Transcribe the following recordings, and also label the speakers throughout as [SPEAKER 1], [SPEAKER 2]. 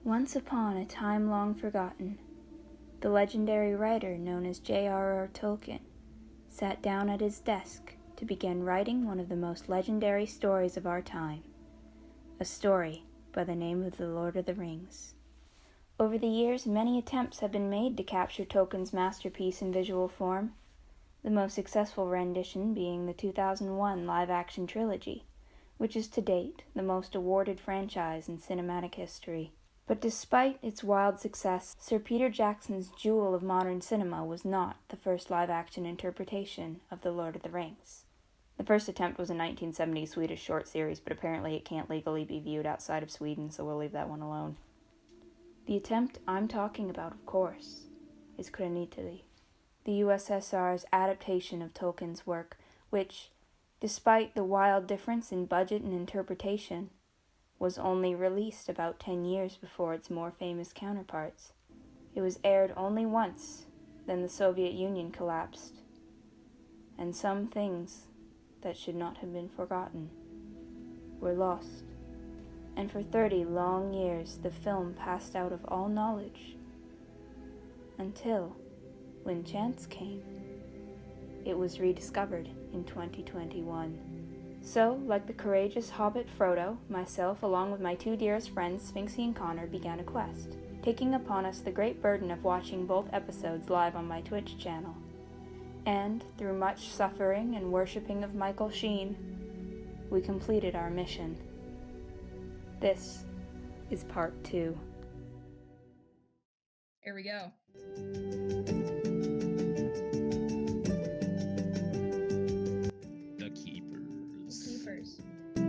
[SPEAKER 1] Once upon a time long forgotten, the legendary writer known as J.R.R. Tolkien sat down at his desk to begin writing one of the most legendary stories of our time, a story by the name of The Lord of the Rings. Over the years, many attempts have been made to capture Tolkien's masterpiece in visual form, the most successful rendition being the 2001 live-action trilogy, which is to date the most awarded franchise in cinematic history. But despite its wild success, Sir Peter Jackson's jewel of modern cinema was not the first live-action interpretation of The Lord of the Rings. The first attempt was a 1970 Swedish short series, but apparently it can't legally be viewed outside of Sweden, so we'll leave that one alone. The attempt I'm talking about, of course, is Kronitili, the USSR's adaptation of Tolkien's work, which, despite the wild difference in budget and interpretation, was only released about 10 years before its more famous counterparts. It was aired only once, then the Soviet Union collapsed, and some things that should not have been forgotten were lost. And for 30 long years the film passed out of all knowledge, until, when chance came, it was rediscovered in 2021. So, like the courageous hobbit Frodo, myself, along with my two dearest friends, Sphinxy and Connor, began a quest, taking upon us the great burden of watching both episodes live on my Twitch channel. And, through much suffering and worshipping of Michael Sheen, we completed our mission. This is part 2.
[SPEAKER 2] Here we go.
[SPEAKER 3] The Keepers.
[SPEAKER 4] The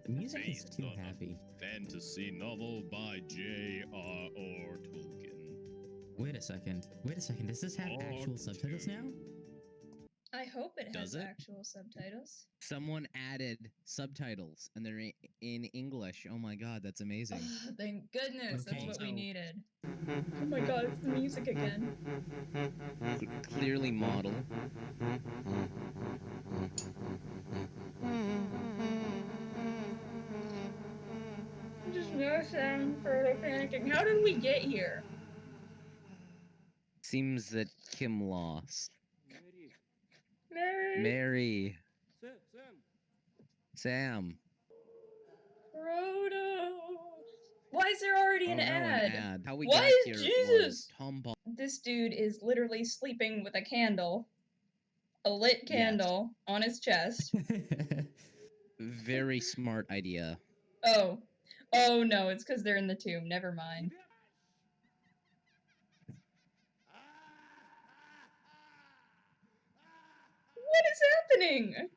[SPEAKER 4] music is
[SPEAKER 3] Based
[SPEAKER 4] too
[SPEAKER 3] on a
[SPEAKER 4] happy.
[SPEAKER 3] fantasy novel by J.R.R. Tolkien.
[SPEAKER 4] Wait a second. Does this have actual subtitles now?
[SPEAKER 2] I hope it has
[SPEAKER 3] Does it?
[SPEAKER 2] actual subtitles.
[SPEAKER 5] Someone added subtitles and they're in English. Oh my god, that's amazing.
[SPEAKER 2] Oh, thank goodness. That's
[SPEAKER 4] Okay.
[SPEAKER 2] what we
[SPEAKER 5] So-
[SPEAKER 2] needed. Oh my god, it's the music again.
[SPEAKER 5] Clearly model.
[SPEAKER 2] Just no sound for panicking. How did we get here?
[SPEAKER 5] Seems that Kim lost.
[SPEAKER 2] Mary.
[SPEAKER 5] Mary. Sam.
[SPEAKER 2] Frodo. Why is there already an
[SPEAKER 5] Oh no,
[SPEAKER 2] ad?
[SPEAKER 5] an ad. How we
[SPEAKER 2] Why
[SPEAKER 5] got
[SPEAKER 2] is
[SPEAKER 5] here
[SPEAKER 2] Jesus?
[SPEAKER 5] was Tom Ball.
[SPEAKER 2] This dude is literally sleeping with a candle. A lit candle on his chest.
[SPEAKER 5] Very smart idea.
[SPEAKER 2] Oh. Oh no, it's because they're in the tomb. Never mind. What is happening?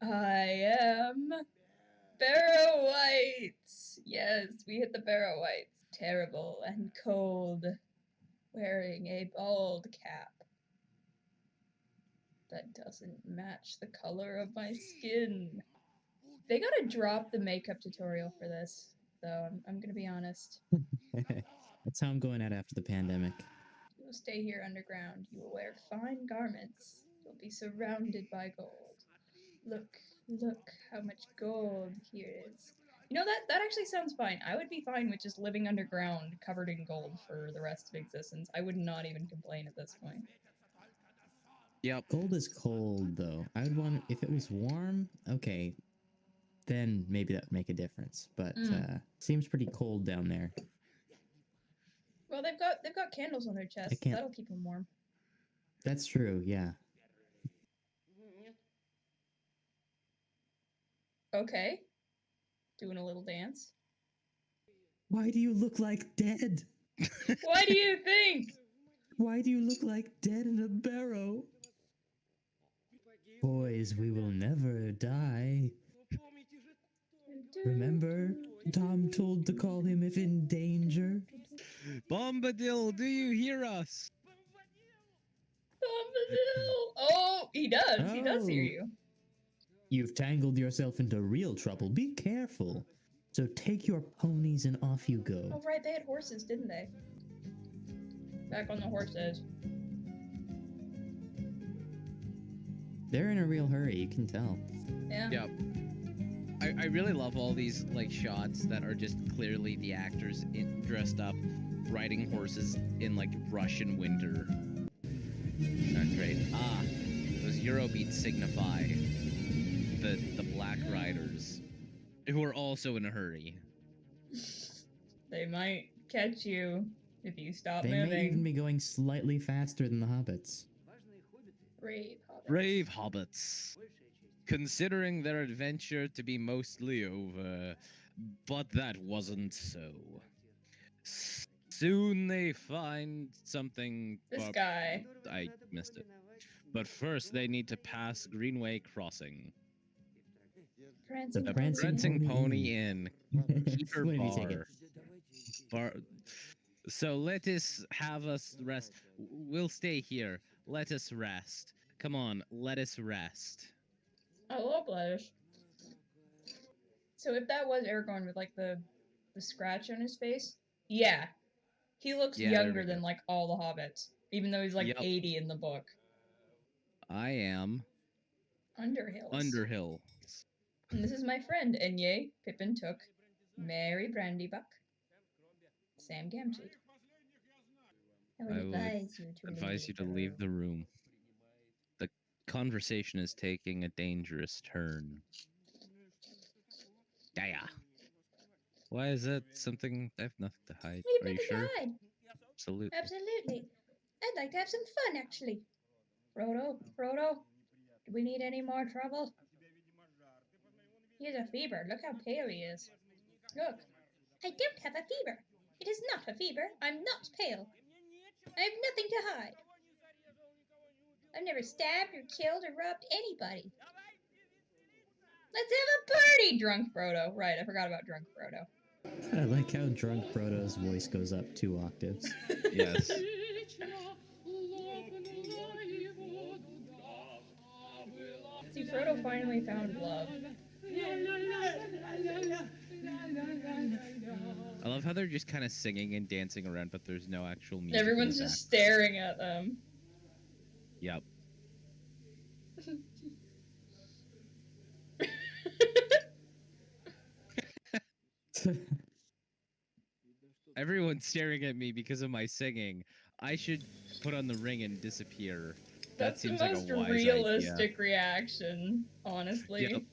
[SPEAKER 2] I am Barrow Whites. Yes, we hit the Barrow Whites. Terrible and cold. Wearing a bald cap. That doesn't match the color of my skin. They gotta drop the makeup tutorial for this, though. I'm gonna be honest.
[SPEAKER 4] That's how I'm going at after the pandemic.
[SPEAKER 2] You will stay here underground. You will wear fine garments. You'll be surrounded by gold. Look how much gold here is. You know, that actually sounds fine. I would be fine with just living underground covered in gold for the rest of existence. I would not even complain at this point.
[SPEAKER 5] Yep.
[SPEAKER 4] Cold is cold, though. I would want, if it was warm, okay, then maybe that would make a difference. But seems pretty cold down there.
[SPEAKER 2] Well, they've got candles on their chests.
[SPEAKER 4] can't-
[SPEAKER 2] That'll keep them warm.
[SPEAKER 4] That's true, yeah.
[SPEAKER 2] Okay. Doing a little dance.
[SPEAKER 4] Why do you look like dead?
[SPEAKER 2] Why do you think?
[SPEAKER 4] Why do you look like dead in a barrow? Boys, we will never die. Remember, Tom told to call him if in danger.
[SPEAKER 5] Bombadil, do you hear us?
[SPEAKER 2] Bombadil! Oh, he does. He does hear
[SPEAKER 4] Oh.
[SPEAKER 2] you.
[SPEAKER 4] You've tangled yourself into real trouble. Be careful. So take your ponies and off you go.
[SPEAKER 2] Oh, right, they had horses, didn't they? Back on the horses.
[SPEAKER 4] They're in a real hurry, you can tell.
[SPEAKER 2] Yeah.
[SPEAKER 5] Yep. I really love all these like shots that are just clearly the actors dressed up, riding horses in like Russian winter. Not great. Those Eurobeats signify the black riders, who are also in a hurry.
[SPEAKER 2] They might catch you if you stop
[SPEAKER 4] They
[SPEAKER 2] moving.
[SPEAKER 4] may even be going slightly faster than the hobbits.
[SPEAKER 2] Brave hobbits.
[SPEAKER 5] Brave hobbits, considering their adventure to be mostly over, but that wasn't so. Soon they find something.
[SPEAKER 2] This guy.
[SPEAKER 5] I missed it. But first, they need to pass Greenway Crossing.
[SPEAKER 2] Prancing
[SPEAKER 4] The
[SPEAKER 2] pony.
[SPEAKER 5] Prancing Pony Inn. Keeper
[SPEAKER 4] Wait, me take it.
[SPEAKER 5] Bar. So let us have us rest. We'll stay here. Let us rest. Come on, let us rest.
[SPEAKER 2] I love lettuce. So if that was Aragorn with like the scratch on his face, yeah, he looks
[SPEAKER 5] Yeah, there we
[SPEAKER 2] younger
[SPEAKER 5] go.
[SPEAKER 2] than like all the hobbits, even though he's like
[SPEAKER 5] Yep.
[SPEAKER 2] 80 in the book.
[SPEAKER 5] I am
[SPEAKER 2] Underhills.
[SPEAKER 5] Underhill.
[SPEAKER 2] And this is my friend, and yea, Pippin took Mary Brandybuck, Sam Gamgee. I would advise you to
[SPEAKER 5] leave the room. The conversation is taking a dangerous turn. Yeah. Why is that something? I have nothing to hide.
[SPEAKER 2] Leave
[SPEAKER 5] Are
[SPEAKER 2] me
[SPEAKER 5] you
[SPEAKER 2] to
[SPEAKER 5] sure?
[SPEAKER 2] hide.
[SPEAKER 5] Absolutely.
[SPEAKER 2] Absolutely. I'd like to have some fun, actually. Frodo, do we need any more trouble? He has a fever. Look how pale he is. Look. I don't have a fever. It is not a fever. I'm not pale. I have nothing to hide. I've never stabbed or killed or robbed anybody. Let's have a party, drunk Frodo. Right, I forgot about drunk Frodo.
[SPEAKER 4] I like how drunk Frodo's voice goes up 2 octaves.
[SPEAKER 5] Yes.
[SPEAKER 2] See, Frodo finally found love.
[SPEAKER 5] I love how they're just kind of singing and dancing around, but there's no actual music.
[SPEAKER 2] Everyone's
[SPEAKER 5] in the
[SPEAKER 2] just staring at them.
[SPEAKER 5] Yep. Everyone's staring at me because of my singing. I should put on the ring and disappear.
[SPEAKER 2] That's
[SPEAKER 5] seems
[SPEAKER 2] the
[SPEAKER 5] like a
[SPEAKER 2] most
[SPEAKER 5] wise
[SPEAKER 2] realistic reaction, honestly.
[SPEAKER 5] Yep.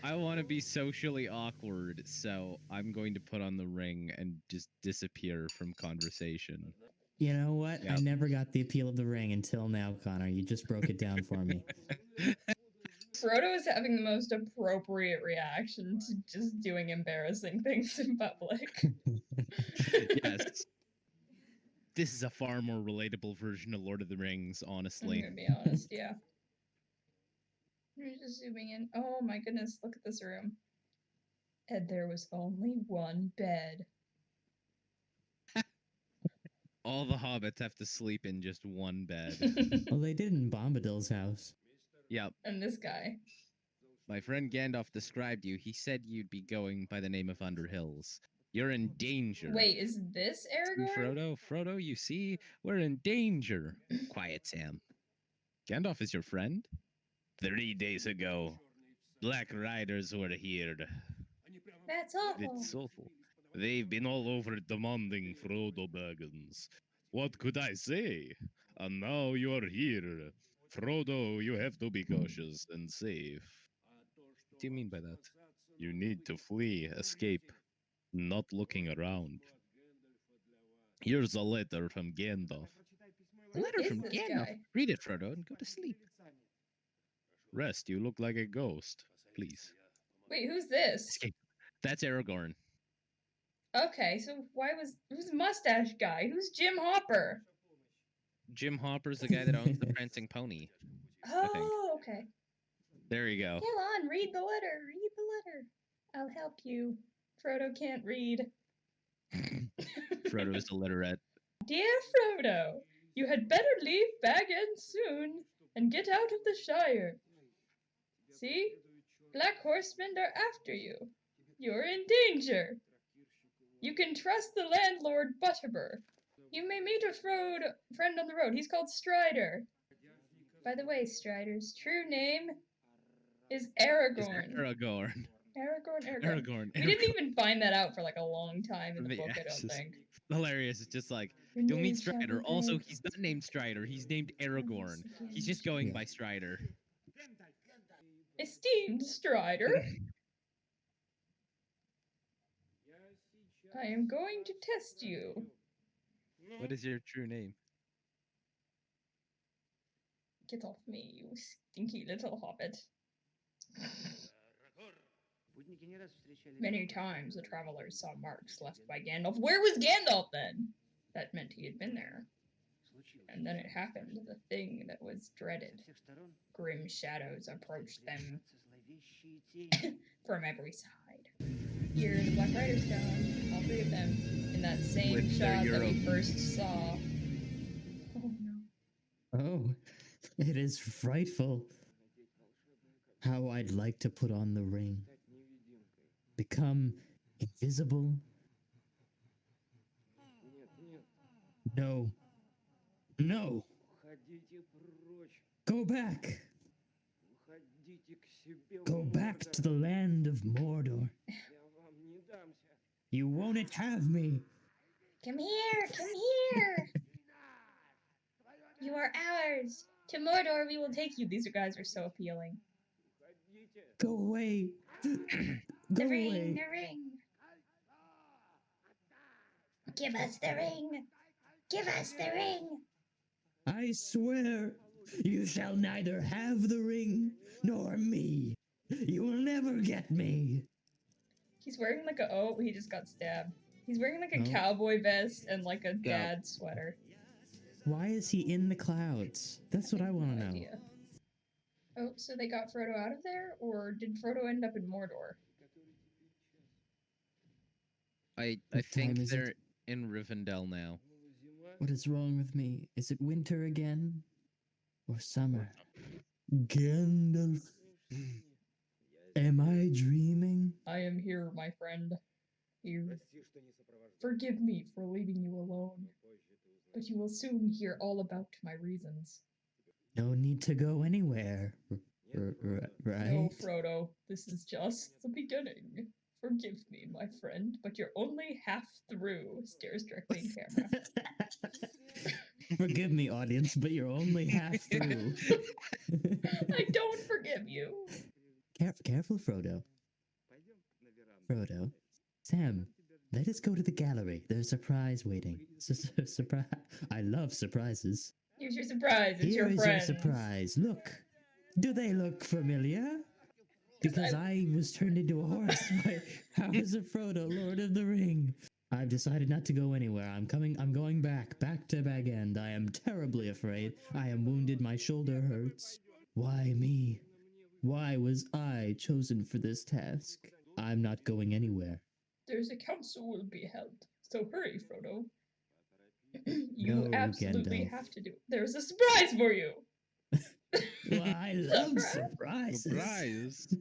[SPEAKER 5] I want to be socially awkward, so I'm going to put on the ring and just disappear from conversation.
[SPEAKER 4] You know what?
[SPEAKER 5] Yep.
[SPEAKER 4] I never got the appeal of the ring until now, Connor. You just broke it down for me.
[SPEAKER 2] Frodo is having the most appropriate reaction to just doing embarrassing things in public.
[SPEAKER 5] Yes. This is a far more relatable version of Lord of the Rings, honestly.
[SPEAKER 2] I'm gonna be honest, yeah. You're just zooming in. Oh my goodness, look at this room. And there was only one bed.
[SPEAKER 5] All the hobbits have to sleep in just one bed.
[SPEAKER 4] Well, they did in Bombadil's house.
[SPEAKER 5] Yep.
[SPEAKER 2] And this guy.
[SPEAKER 5] My friend Gandalf described you. He said you'd be going by the name of Underhills. You're in danger.
[SPEAKER 2] Wait, is this Aragorn?
[SPEAKER 5] Frodo, you see? We're in danger. Quiet, Sam. Gandalf is your friend? 3 days ago, Black Riders were here.
[SPEAKER 2] That's awful.
[SPEAKER 5] It's awful. They've been all over demanding Frodo Baggins. What could I say? And now you're here. Frodo, you have to be cautious and safe. What do you mean by that? You need to flee, escape, not looking around. Here's a letter from Gandalf. A
[SPEAKER 2] Who
[SPEAKER 5] letter
[SPEAKER 2] is
[SPEAKER 5] from
[SPEAKER 2] this
[SPEAKER 5] Gandalf?
[SPEAKER 2] guy?
[SPEAKER 5] Read it, Frodo, and go to sleep. Rest, you look like a ghost. Please.
[SPEAKER 2] Wait, who's this?
[SPEAKER 5] Escape. That's Aragorn.
[SPEAKER 2] Okay, so who's the mustache guy? Who's Jim Hopper?
[SPEAKER 5] Jim Hopper's the guy that owns the Prancing Pony.
[SPEAKER 2] Oh, okay.
[SPEAKER 5] There you go.
[SPEAKER 2] Come on, read the letter. Read the letter. I'll help you. Frodo can't read.
[SPEAKER 5] Frodo is illiterate.
[SPEAKER 2] Dear Frodo, you had better leave Bag End soon and get out of the Shire. See? Black horsemen are after you. You're in danger. You can trust the landlord Butterbur. You may meet a friend on the road. He's called Strider. By the way, Strider's true name is Aragorn.
[SPEAKER 5] Aragorn.
[SPEAKER 2] Aragorn. We didn't even find that out for like a long time in the book, I
[SPEAKER 5] It's
[SPEAKER 2] don't
[SPEAKER 5] just
[SPEAKER 2] think.
[SPEAKER 5] hilarious. It's just like,
[SPEAKER 2] Your
[SPEAKER 5] you'll meet
[SPEAKER 2] name shall
[SPEAKER 5] Strider.
[SPEAKER 2] be
[SPEAKER 5] Also,
[SPEAKER 2] read.
[SPEAKER 5] he's not named Strider. He's named Aragorn. He's just going
[SPEAKER 4] Yeah.
[SPEAKER 5] by Strider.
[SPEAKER 2] Esteemed Strider, I am going to test you.
[SPEAKER 5] What is your true name?
[SPEAKER 2] Get off me, you stinky little hobbit. Many times the travelers saw marks left by Gandalf. Where was Gandalf then? That meant he had been there. And then it happened, the thing that was dreaded. Grim shadows approached them from every side. Here the Black Riders down, all three of them, in that same
[SPEAKER 5] With their
[SPEAKER 2] shot that we
[SPEAKER 5] Euro-
[SPEAKER 2] first saw. Oh no.
[SPEAKER 4] Oh, it is frightful. How I'd like to put on the ring. Become invisible. No. No. Go back. Go back to the land of Mordor. You won't have me.
[SPEAKER 2] Come here! You are ours! To Mordor we will take you. These guys are so appealing.
[SPEAKER 4] Go away.
[SPEAKER 2] The
[SPEAKER 4] Go
[SPEAKER 2] ring,
[SPEAKER 4] away.
[SPEAKER 2] the ring! Give us the ring! Give us the ring!
[SPEAKER 4] I swear, you shall neither have the ring nor me. You will never get me.
[SPEAKER 2] He's wearing like he just got stabbed. He's wearing like a
[SPEAKER 4] Oh.
[SPEAKER 2] cowboy vest and like a
[SPEAKER 5] Yeah.
[SPEAKER 2] dad sweater.
[SPEAKER 4] Why is he in the clouds? That's what I want to know.
[SPEAKER 2] Idea. Oh, so they got Frodo out of there, or did Frodo end up in Mordor?
[SPEAKER 5] I
[SPEAKER 4] What
[SPEAKER 5] think
[SPEAKER 4] time is it?
[SPEAKER 5] they're in Rivendell now.
[SPEAKER 4] What is wrong with me? Is it winter again? Or summer? Gandalf. Am I dreaming?
[SPEAKER 2] I am here, my friend. Here. Forgive me for leaving you alone, but you will soon hear all about my reasons.
[SPEAKER 4] No need to go anywhere. Right?
[SPEAKER 2] No, Frodo, this is just the beginning. Forgive me, my friend, but you're only half through. Stares directly in camera.
[SPEAKER 4] Forgive me, audience, but you're only half through.
[SPEAKER 2] I don't forgive you.
[SPEAKER 4] Careful, Frodo. Frodo. Sam, let us go to the gallery. There's a surprise waiting. Surprise. I love surprises.
[SPEAKER 2] Here's your surprise. It's
[SPEAKER 4] Here
[SPEAKER 2] your
[SPEAKER 4] is
[SPEAKER 2] friends.
[SPEAKER 4] your surprise. Look. Do they look familiar? Because I was turned into a horse by Powers of Frodo, Lord of the Ring. I've decided not to go anywhere. I'm going back to Bag End. I am terribly afraid. I am wounded. My shoulder hurts. Why me? Why was I chosen for this task? I'm not going anywhere.
[SPEAKER 2] There's a council will be held, so hurry, Frodo. You
[SPEAKER 4] No,
[SPEAKER 2] absolutely
[SPEAKER 4] Gandalf.
[SPEAKER 2] have to do it. There's a surprise for you.
[SPEAKER 4] Well, I love
[SPEAKER 2] Surprise.
[SPEAKER 4] surprises.
[SPEAKER 5] Surprise!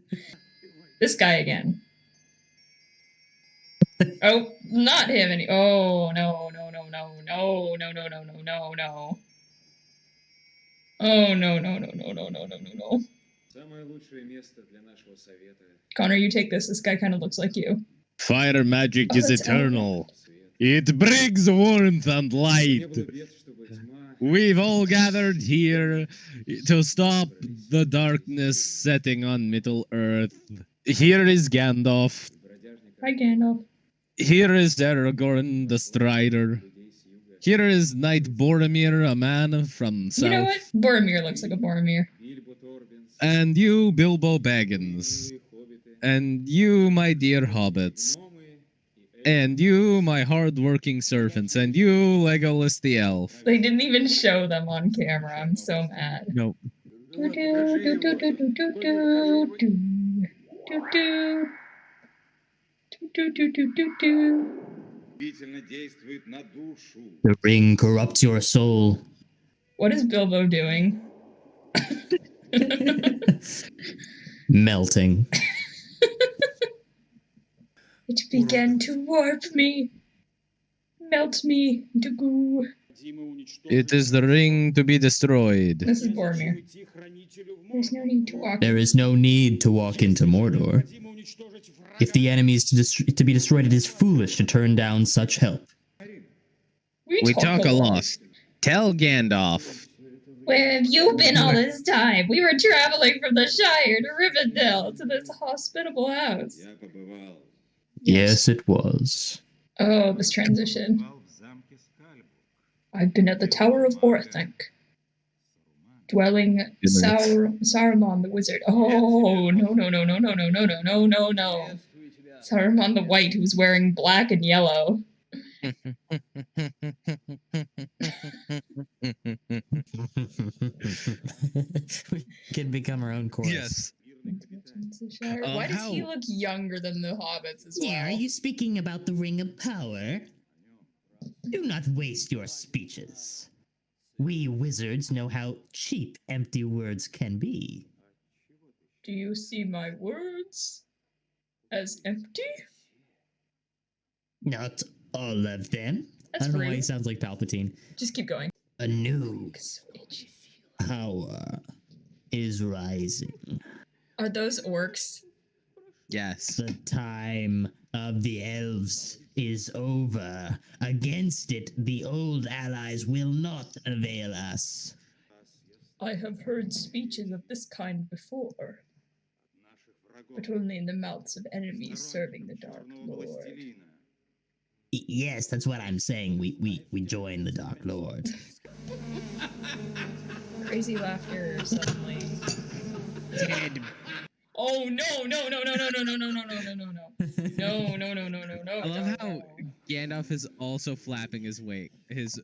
[SPEAKER 2] This guy again. Oh, not him any. Oh, no. Oh, no.
[SPEAKER 6] Самое лучшее место для нашего совета.
[SPEAKER 2] Connor, you take this. This guy kind of looks like you.
[SPEAKER 5] Fire magic
[SPEAKER 2] Oh,
[SPEAKER 5] is
[SPEAKER 2] that's
[SPEAKER 5] eternal.
[SPEAKER 6] Свет.
[SPEAKER 5] It brings warmth and
[SPEAKER 6] Не
[SPEAKER 5] light.
[SPEAKER 6] было бед, чтобы тьма.
[SPEAKER 5] We've all gathered here to stop the darkness setting on Middle Earth. Here is Gandalf.
[SPEAKER 6] Бродяжника
[SPEAKER 2] Hi, Gandalf.
[SPEAKER 5] Here is Aragorn, the Strider.
[SPEAKER 6] людей с юга.
[SPEAKER 5] Here is Knight Boromir, a man from south.
[SPEAKER 2] You know what? Boromir looks like a Boromir.
[SPEAKER 6] Бильбо Торбинс.
[SPEAKER 5] And you, Bilbo Baggins.
[SPEAKER 6] Вы, хоббиты.
[SPEAKER 5] And you, my dear hobbits.
[SPEAKER 6] Гномы и эльфы.
[SPEAKER 5] And you, my hard-working servants. And you, Legolas the elf.
[SPEAKER 2] They didn't even show them on camera. I'm so mad.
[SPEAKER 5] No.
[SPEAKER 6] Ну вот, покажи его. Коль действительно действует на душу.
[SPEAKER 4] The ring corrupts your soul.
[SPEAKER 2] What is Bilbo doing?
[SPEAKER 4] Melting.
[SPEAKER 2] It began to warp me, melt me into goo.
[SPEAKER 5] It is the ring to be destroyed.
[SPEAKER 2] This is Boromir. There's no need to walk.
[SPEAKER 4] There is no need to walk into Mordor. If the enemy is to be destroyed, it is foolish to turn down such help.
[SPEAKER 5] We talk a lot. Tell Gandalf.
[SPEAKER 2] Where have you been all this time? We were traveling from the Shire to Rivendell to this hospitable house.
[SPEAKER 4] Yes, it was.
[SPEAKER 2] Oh, this transition. I've been at the Tower of Orthanc. Dwelling Saruman the Wizard. Oh, no. Saruman the White, who's wearing black and yellow.
[SPEAKER 4] We can become our own chorus.
[SPEAKER 5] Yes.
[SPEAKER 2] Why does he look younger than the hobbits as well?
[SPEAKER 4] Yeah, are you speaking about the Ring of Power? Do not waste your speeches. We wizards know how cheap empty words can be.
[SPEAKER 2] Do you see my words as empty?
[SPEAKER 4] Not all of them.
[SPEAKER 2] That's
[SPEAKER 4] I don't know why
[SPEAKER 2] rude.
[SPEAKER 4] he sounds like Palpatine.
[SPEAKER 2] Just keep going.
[SPEAKER 4] A new
[SPEAKER 2] So itchy.
[SPEAKER 4] power is rising.
[SPEAKER 2] Are those orcs?
[SPEAKER 5] Yes.
[SPEAKER 4] The time of the elves is over. Against it, the old allies will not avail us.
[SPEAKER 2] I have heard speeches of this kind before, but only in the mouths of enemies serving the Dark Lord.
[SPEAKER 4] Yes, that's what I'm saying. We join the Dark Lord.
[SPEAKER 2] Crazy laughter suddenly.
[SPEAKER 5] Dead.
[SPEAKER 2] Oh no. No.
[SPEAKER 5] I love how Gandalf is also flapping his wing, his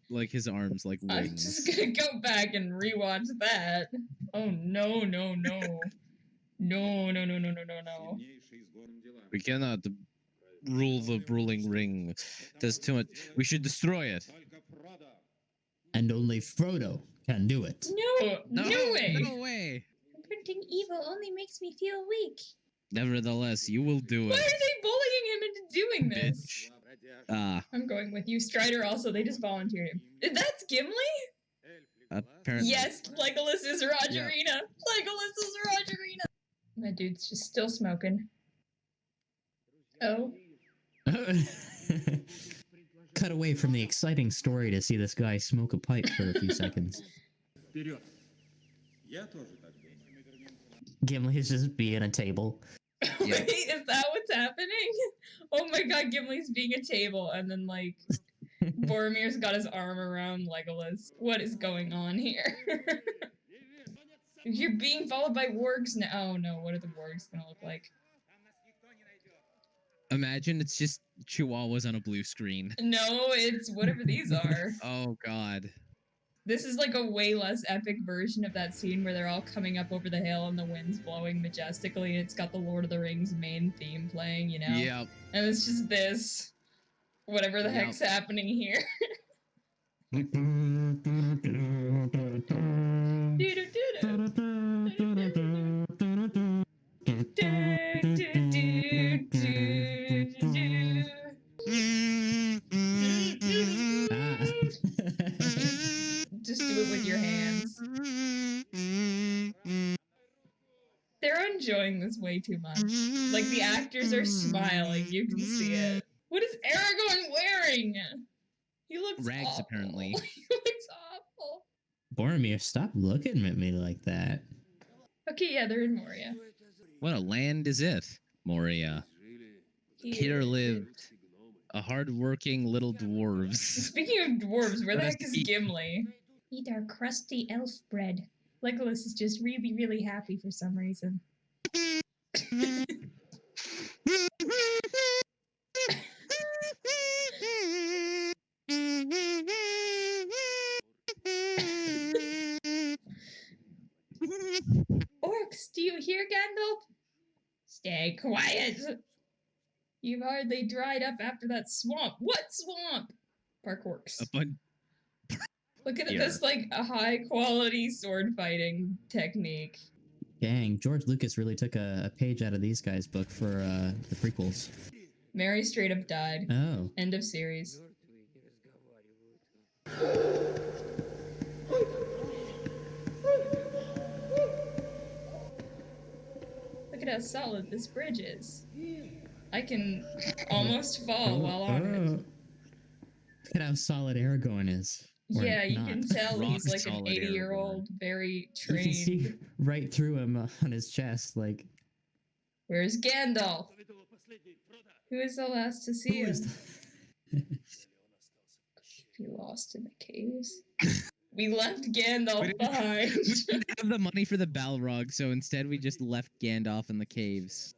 [SPEAKER 5] arms like wings.
[SPEAKER 2] I'm just gonna go back and rewatch that. Oh no. No.
[SPEAKER 5] We cannot rule the ruling ring. There's too much. We should destroy it.
[SPEAKER 4] And only Frodo can do it.
[SPEAKER 2] No way.
[SPEAKER 5] No way.
[SPEAKER 2] Printing evil only makes me feel weak.
[SPEAKER 5] Nevertheless, you will do
[SPEAKER 2] Why
[SPEAKER 5] it.
[SPEAKER 2] are they bullying him into doing this?
[SPEAKER 5] Bitch. Ah,
[SPEAKER 2] I'm going with you. Strider also, they just volunteered him. That's Gimli?
[SPEAKER 5] apparently.
[SPEAKER 2] Yes, Legolas is Rogerina. Legolas is Rogerina. My dude's just still smoking. Oh.
[SPEAKER 4] Cut away from the exciting story to see this guy smoke a pipe for a few seconds. Gimli's just being a table.
[SPEAKER 2] Wait, is that what's happening? Oh my god, Gimli's being a table, and then, like, Boromir's got his arm around Legolas. What is going on here? You're being followed by wargs now. Oh no, what are the wargs gonna look like?
[SPEAKER 5] Imagine it's just chihuahuas on a blue screen.
[SPEAKER 2] No, it's whatever these are.
[SPEAKER 5] Oh god.
[SPEAKER 2] This is like a way less epic version of that scene where they're all coming up over the hill and the wind's blowing majestically and it's got the Lord of the Rings main theme playing, you know?
[SPEAKER 5] Yep.
[SPEAKER 2] And it's just this. Whatever the heck's happening here. Just do it with your hands. They're enjoying this way too much. Like, the actors are smiling, you can see it. What is Aragorn wearing? He looks
[SPEAKER 5] Rags,
[SPEAKER 2] awful.
[SPEAKER 5] apparently.
[SPEAKER 2] He looks awful.
[SPEAKER 4] Boromir, stop looking at me like that.
[SPEAKER 2] Okay, yeah, they're in Moria.
[SPEAKER 5] What a land is it, Moria? Here lived a hard-working little dwarves.
[SPEAKER 2] Speaking of dwarves, where the heck is
[SPEAKER 5] Eat.
[SPEAKER 2] Gimli? Eat our crusty elf bread. Legolas is just really, really happy for some reason. Orcs, do you hear, Gandalf? Stay quiet! You've hardly dried up after that swamp. What swamp? Park orcs. Look at this, like, a high-quality sword fighting technique.
[SPEAKER 4] Dang, George Lucas really took a page out of these guys' book for the prequels.
[SPEAKER 2] Mary straight up died.
[SPEAKER 4] Oh.
[SPEAKER 2] End of series. Look at how solid this bridge is. I can almost fall while on it.
[SPEAKER 4] Look at how solid Aragorn is. Or
[SPEAKER 2] Yeah, you
[SPEAKER 4] not.
[SPEAKER 2] can tell
[SPEAKER 5] Rock
[SPEAKER 2] he's like an
[SPEAKER 5] solid
[SPEAKER 2] 80-year-old, very
[SPEAKER 4] You can see
[SPEAKER 2] trained.
[SPEAKER 4] right through him on his chest, like.
[SPEAKER 2] Where's Gandalf? Who is the last to see
[SPEAKER 4] Who
[SPEAKER 2] him?
[SPEAKER 4] is
[SPEAKER 2] He lost in the caves. We left Gandalf
[SPEAKER 7] We didn't-
[SPEAKER 2] behind.
[SPEAKER 7] We didn't have the money for the Balrog, so instead we just left Gandalf in the caves.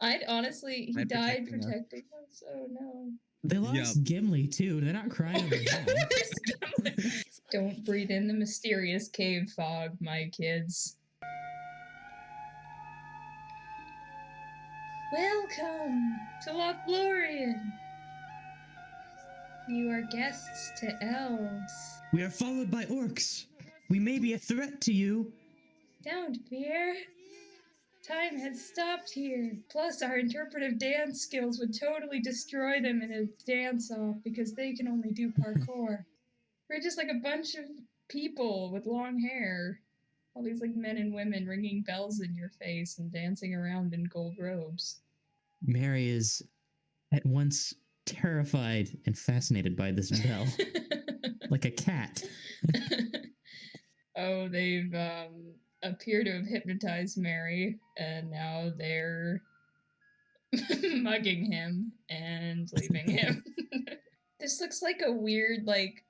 [SPEAKER 2] I'd honestly, he
[SPEAKER 7] Died
[SPEAKER 2] died
[SPEAKER 7] protecting us.
[SPEAKER 2] protecting us. Oh no.
[SPEAKER 4] They lost Gimli too. They're not crying over that.
[SPEAKER 2] Where's Gimli? Don't breathe in the mysterious cave fog, my kids. Welcome to Lothlorien. You are guests to elves.
[SPEAKER 4] We are followed by orcs. We may be a threat to you.
[SPEAKER 2] Don't fear. Time has stopped here. Plus, our interpretive dance skills would totally destroy them in a dance-off because they can only do parkour. We're just like a bunch of people with long hair. All these like men and women ringing bells in your face and dancing around in gold robes.
[SPEAKER 4] Mary is at once terrified and fascinated by this bell, like a cat.
[SPEAKER 2] Oh, they've appear to have hypnotized Mary, and now they're mugging him and leaving him. This looks like a weird, like,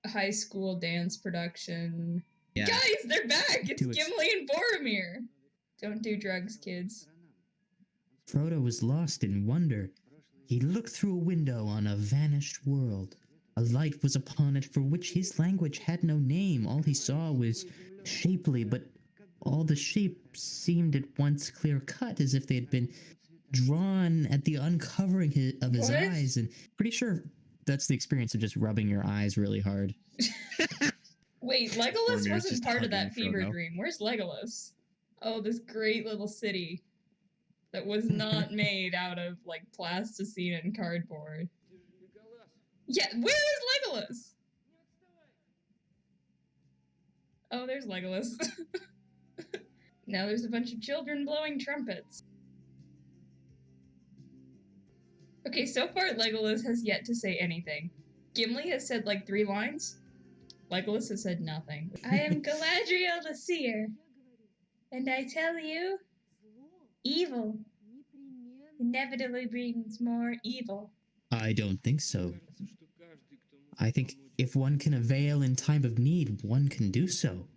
[SPEAKER 2] high school dance production.
[SPEAKER 7] Yeah.
[SPEAKER 2] Guys, they're back! It's
[SPEAKER 4] Do it.
[SPEAKER 2] Gimli and Boromir! Don't do drugs, kids.
[SPEAKER 4] Frodo was lost in wonder. He looked through a window on a vanished world. A light was upon it for which his language had no name. All he saw was shapely, but all the shapes seemed at once clear-cut, as if they had been drawn at the uncovering of his
[SPEAKER 2] What?
[SPEAKER 4] eyes. And pretty sure that's the experience of just rubbing your eyes really hard.
[SPEAKER 2] Wait, Legolas
[SPEAKER 5] Boromir's
[SPEAKER 2] wasn't
[SPEAKER 5] just
[SPEAKER 2] part of
[SPEAKER 5] hugging
[SPEAKER 2] that fever
[SPEAKER 5] Frodo.
[SPEAKER 2] dream. Where's Legolas? Oh, this great little city that was not made out of, like, plasticine and cardboard. Yeah, where is Legolas? Oh, there's Legolas. Now there's a bunch of children blowing trumpets. Okay, so far Legolas has yet to say anything. Gimli has said like 3 lines. Legolas has said nothing. I am Galadriel the Seer, and I tell you, evil inevitably brings more evil.
[SPEAKER 4] I don't think so. I think if one can avail in time of need, one can do so.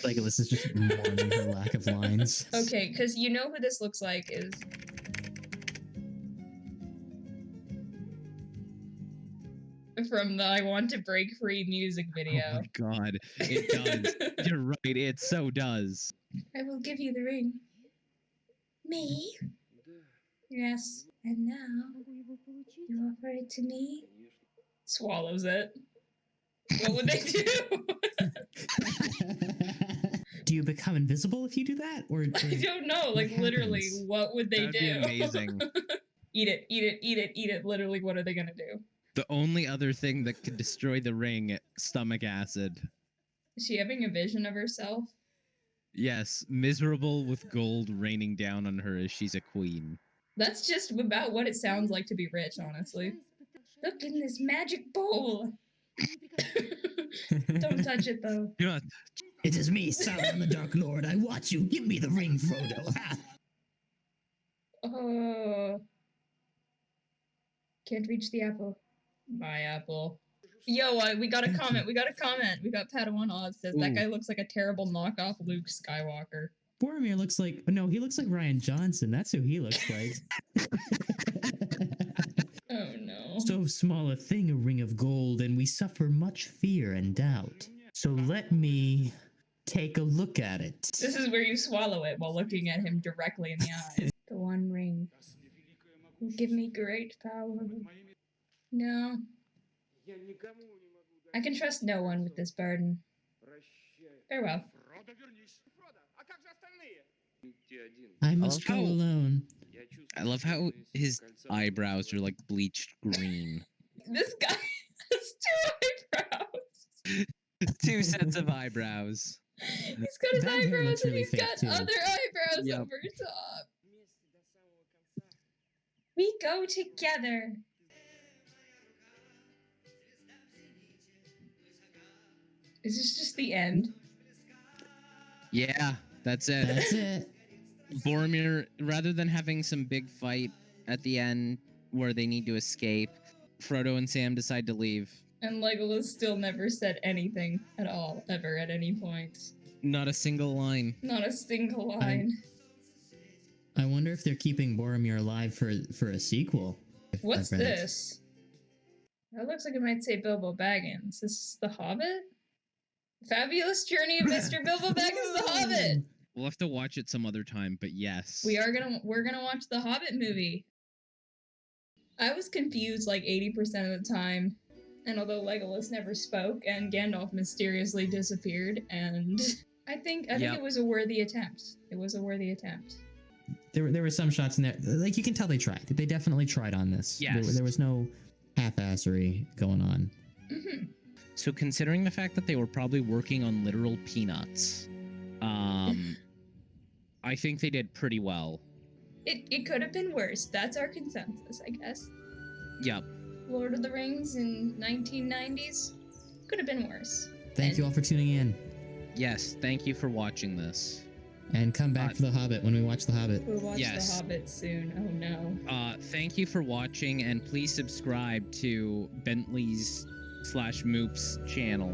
[SPEAKER 4] Legolas is just mourning her lack of lines.
[SPEAKER 2] Okay, because you know who this looks like is... from the I Want to Break Free music video.
[SPEAKER 7] Oh my god, it does. You're right, it so does.
[SPEAKER 2] I will give you the ring. Me? Yes. And now, you offer it to me? Swallows it. What would they do?
[SPEAKER 4] Do you become invisible if you do that? Or
[SPEAKER 2] I don't know. Like, literally,
[SPEAKER 4] happens?
[SPEAKER 2] what would they
[SPEAKER 7] That'd
[SPEAKER 2] do?
[SPEAKER 7] be amazing.
[SPEAKER 2] Eat it, eat it, eat it, eat it. Literally, what are they gonna do?
[SPEAKER 7] The only other thing that could destroy the ring, stomach acid.
[SPEAKER 2] Is she having a vision of herself?
[SPEAKER 7] Yes, miserable with gold raining down on her as she's a queen.
[SPEAKER 2] That's just about what it sounds like to be rich, honestly. Look in this magic bowl. Don't touch it, though.
[SPEAKER 7] You're not.
[SPEAKER 4] It is me, Sauron the Dark Lord. I watch you. Give me the ring, Frodo. Ha!
[SPEAKER 2] Oh. Can't reach the apple. My apple. Yo, we got a
[SPEAKER 4] Thank
[SPEAKER 2] comment.
[SPEAKER 4] you.
[SPEAKER 2] We got a comment. We got Padawan Oz says that
[SPEAKER 7] Ooh.
[SPEAKER 2] guy looks like a terrible knockoff Luke Skywalker.
[SPEAKER 4] Boromir looks like... No, he looks like Ryan Johnson. That's who he looks like.
[SPEAKER 2] Oh no.
[SPEAKER 4] So small a thing, a ring of gold, and we suffer much fear and doubt. So let me take a look at it.
[SPEAKER 2] This is where you swallow it while looking at him directly in the eyes. The one ring will give me great power. No. I can trust no one with this burden. Farewell.
[SPEAKER 4] I must go
[SPEAKER 7] how-
[SPEAKER 4] alone.
[SPEAKER 7] I love how his eyebrows are like bleached green.
[SPEAKER 2] This guy has two eyebrows.
[SPEAKER 7] 2 sets of eyebrows.
[SPEAKER 2] He's got his
[SPEAKER 4] That hair
[SPEAKER 2] eyebrows
[SPEAKER 4] looks
[SPEAKER 2] and
[SPEAKER 4] really
[SPEAKER 2] he's
[SPEAKER 4] fake,
[SPEAKER 2] got
[SPEAKER 4] too.
[SPEAKER 2] other eyebrows
[SPEAKER 7] Yep.
[SPEAKER 2] over top. We go together. Is this just the end?
[SPEAKER 7] Yeah, that's it.
[SPEAKER 4] That's it.
[SPEAKER 7] Boromir, rather than having some big fight at the end where they need to escape, Frodo and Sam decide to leave.
[SPEAKER 2] And Legolas still never said anything at all, ever, at any point.
[SPEAKER 7] Not a single line.
[SPEAKER 2] Not a single line.
[SPEAKER 4] I wonder if they're keeping Boromir alive for a sequel.
[SPEAKER 2] What's
[SPEAKER 4] I've read it.
[SPEAKER 2] this? That looks like it might say Bilbo Baggins. This is The Hobbit? Fabulous Journey of Mr. Bilbo Baggins The Hobbit!
[SPEAKER 7] We'll have to watch it some other time, but yes.
[SPEAKER 2] We're gonna watch the Hobbit movie. I was confused like 80% of the time. And although Legolas never spoke and Gandalf mysteriously disappeared, and I think
[SPEAKER 7] Yep.
[SPEAKER 2] it was a worthy attempt. It was a worthy attempt.
[SPEAKER 4] There were some shots in there, like you can tell they tried. They definitely tried on this.
[SPEAKER 7] Yes.
[SPEAKER 4] There was no half-assery going on.
[SPEAKER 2] Mm-hmm.
[SPEAKER 7] So considering the fact that they were probably working on literal peanuts, I think they did pretty well.
[SPEAKER 2] It could have been worse. That's our consensus, I guess.
[SPEAKER 7] Yep.
[SPEAKER 2] Lord of the Rings in 1990s could have been worse.
[SPEAKER 4] Thank you all for tuning in.
[SPEAKER 7] Yes, thank you for watching this.
[SPEAKER 4] And come back for The Hobbit when we watch The Hobbit.
[SPEAKER 2] We'll watch
[SPEAKER 7] Yes.
[SPEAKER 2] The Hobbit soon. Oh no.
[SPEAKER 7] Thank you for watching, and please subscribe to Bentley's /Moop's channel.